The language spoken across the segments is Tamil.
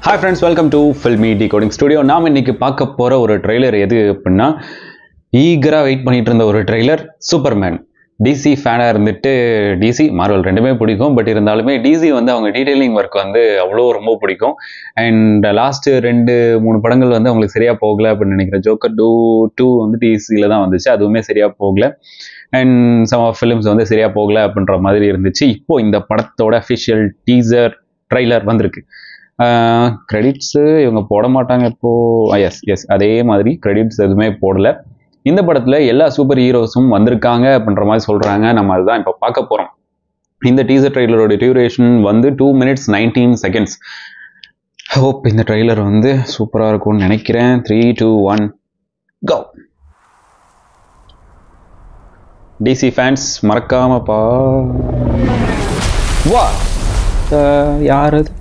Hi friends, welcome to Filmy Decoding Studio. நாம் இன்னைக்கு பார்க்க போற ஒரு ட்ரெய்லர் எது அப்படின்னா ஈகரா வெயிட் பண்ணிட்டு இருந்த ஒரு ட்ரெய்லர் சூப்பர்மேன். டிசி ஃபேனா இருந்துட்டு டிசி மார்வல் ரெண்டுமே பிடிக்கும். பட் இருந்தாலுமே டிசி வந்து அவங்க டீடைலிங் ஒர்க் வந்து அவ்வளோ ரொம்ப பிடிக்கும். அண்ட் லாஸ்ட் 2-3 படங்கள் வந்து அவங்களுக்கு சரியா போகல அப்படின்னு நினைக்கிறேன். ஜோக்கர் 2 வந்து டிசியில தான் வந்துச்சு, அதுவுமே சரியா போகல. அண்ட் சம் ஆஃப் ஃபிலிம்ஸ் வந்து சரியா போகல அப்படின்ற மாதிரி இருந்துச்சு. இப்போ இந்த படத்தோட அஃபிஷியல் டீசர் ட்ரெய்லர் வந்திருக்கு. கிரெடிட்ஸு இவங்க போட மாட்டாங்க இப்போ. எஸ் அதே மாதிரி கிரெடிட்ஸ் எதுவுமே போடல. இந்த படத்தில் எல்லா சூப்பர் ஹீரோஸும் வந்திருக்காங்க அப்படின்ற மாதிரி சொல்கிறாங்க. நம்ம அதுதான் இப்போ பார்க்க போகிறோம். இந்த டீசர் ட்ரெய்லரோட டியூரேஷன் வந்து 2 minutes 19 seconds. ஹோப் இந்த ட்ரெய்லர் வந்து சூப்பராக இருக்கும்னு நினைக்கிறேன். 3, 2, 1 கோ. டிசி ஃபேன்ஸ் மறக்காம வா. யார் அது?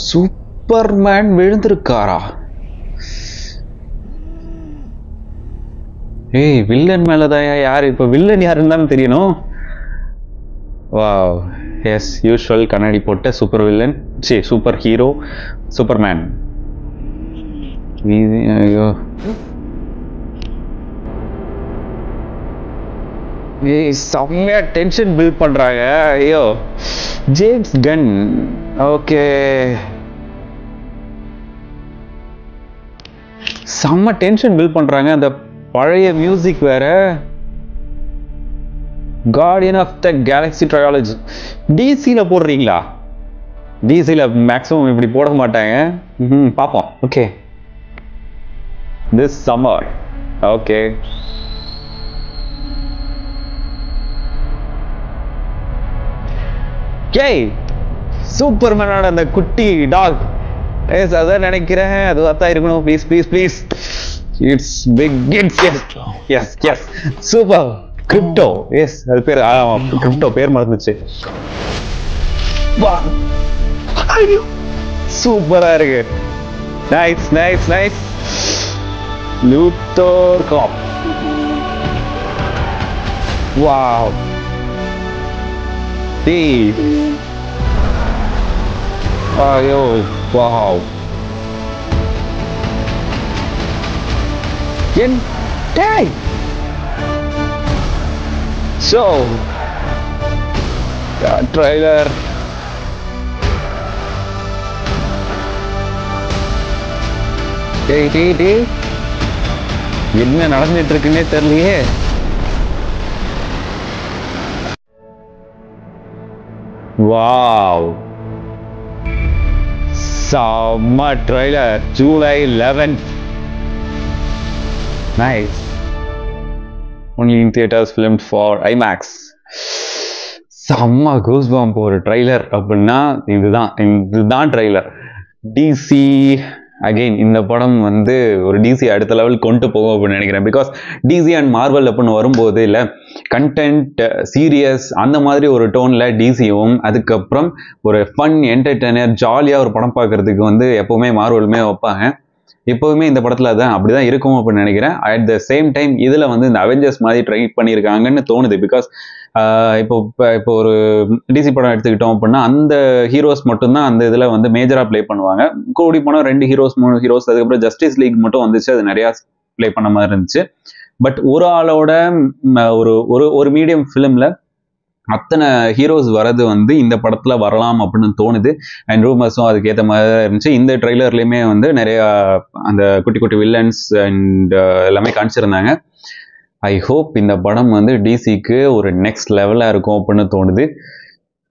சூப்பர்மேன் விழுந்திருக்காரா? ஏய், வில்லன் மேலதான். யாரு இப்ப வில்லன் யாருன்னு தான் தெரியணும். வாவ், எஸ், யூஷுவல் கண்ணாடி போட்ட super villain, superhero superman. ஐயோ, ஏய், செம்மையா டென்ஷன் பில்ட் பண்றாங்க. ஐயோ, ஜேம்ஸ் கன். ஓகே, செம்ம டென்ஷன் பில்ட் பண்றாங்க. அந்த பழைய மியூசிக் வேற. Guardian of the galaxy trilogy டிசியில் போடுறீங்களா? டிசியில் மேக்ஸிமம் இப்படி போட மாட்டாங்க. பார்ப்போம். Okay, this summer. ஓகே, ஏய், சூப்பர்மேனோட அந்த குட்டி டாக். எஸ், அதான் நினைக்கிறேன். அதுவாக தான் இருக்கணும். Please please please. It's big. Yes yes super. Crypto. Yes, அது பேர் கிரிப்டோ. பேர் மறந்துச்சு. சூப்பரா இருக்கு. Nice nice nice. Luther cop. Wow. ஐயோ, வாவ். என் டேய். ஸோ ட்ரைலர் என்ன நடந்துட்டு இருக்குன்னே தெரியலையே. வாவ், செம்ம trailer. July 11th. Nice. Only in theaters, filmed for IMAX. செம்ம கூஸ்பம்ப் ஒரு ட்ரைலர் அப்படின்னா இதுதான் ட்ரைலர். DC again. இந்த படம் வந்து ஒரு டிசி அடுத்த லெவல் கொண்டு போகும் அப்படின்னு நினைக்கிறேன். பிகாஸ் டிசி அண்ட் மார்வல் அப்படின்னு வரும்போது இல்லை, கண்டென்ட் சீரியஸ் அந்த மாதிரி ஒரு டோனில் டிசியும், அதுக்கப்புறம் ஒரு ஃபன் என்டர்டெய்னர் ஜாலியாக ஒரு படம் பார்க்கறதுக்கு வந்து எப்போவுமே மார்வலுமே வைப்பாங்க. எப்போவுமே இந்த படத்தில் அதான் அப்படிதான் இருக்கும் அப்படின்னு நினைக்கிறேன். அட் த சேம் டைம் இதில் வந்து இந்த அவெஞ்சர்ஸ் மாதிரி ட்ரை பண்ணியிருக்காங்கன்னு தோணுது. பிகாஸ் இப்போ ஒரு டிசி படம் எடுத்துக்கிட்டோம் அப்படின்னா அந்த ஹீரோஸ் மட்டும்தான் அந்த இதில் வந்து மேஜராக ப்ளே பண்ணுவாங்க. கூடி போனால் 2 ஹீரோஸ் 3 ஹீரோஸ். அதுக்கப்புறம் ஜஸ்டிஸ் லீக் மட்டும் வந்துச்சு, அது நிறையா ப்ளே பண்ண மாதிரி இருந்துச்சு. பட் ஒரு ஆளோட ஒரு மீடியம் ஃபிலிமில் அத்தனை ஹீரோஸ் வரது வந்து இந்த படத்துல வரலாம் அப்படின்னு தோணுது. அண்ட் ரூமர்ஸும் அதுக்கேற்ற மாதிரி தான் இருந்துச்சு. இந்த ட்ரெய்லர்லையுமே வந்து நிறைய அந்த குட்டி குட்டி வில்லன்ஸ் அண்ட் எல்லாமே காமிச்சிருந்தாங்க. ஐ ஹோப் இந்த படம் வந்து டிசிக்கு ஒரு நெக்ஸ்ட் லெவலாக இருக்கும் அப்படின்னு தோணுது.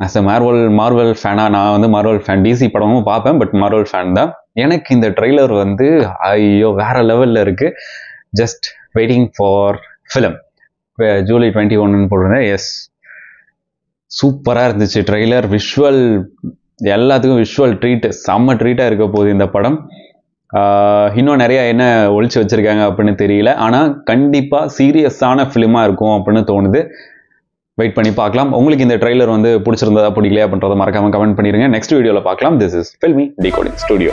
ஆஸ் அ மார்வல் ஃபேனா, நான் வந்து மார்வல் ஃபேன். டிசி படமும் பார்ப்பேன், பட் மார்வல் ஃபேன் தான். எனக்கு இந்த ட்ரெய்லர் வந்து ஐயோ வேற லெவலில் இருக்கு. Just waiting for film. July 21 போடுறேன். எஸ், சூப்பராக இருந்துச்சு ட்ரெய்லர். விஷுவல் எல்லாத்துக்கும் விஷுவல் ட்ரீட், செம்ம ட்ரீட்டாக இருக்க போகுது இந்த படம். இன்னும் நிறைய என்ன ஒழிச்சு வச்சிருக்காங்க அப்படின்னு தெரியல. ஆனால் கண்டிப்பாக சீரியஸான ஃபிலிமாக இருக்கும் அப்படின்னு தோணுது. வெயிட் பண்ணி பார்க்கலாம். உங்களுக்கு இந்த ட்ரெய்லர் வந்து பிடிச்சிருந்ததா பிடிக்கலையா அப்படின்றத மறக்காம கமெண்ட் பண்ணிடுங்க. நெக்ஸ்ட் வீடியோவில் பார்க்கலாம். This is Filmy Decoding Studio.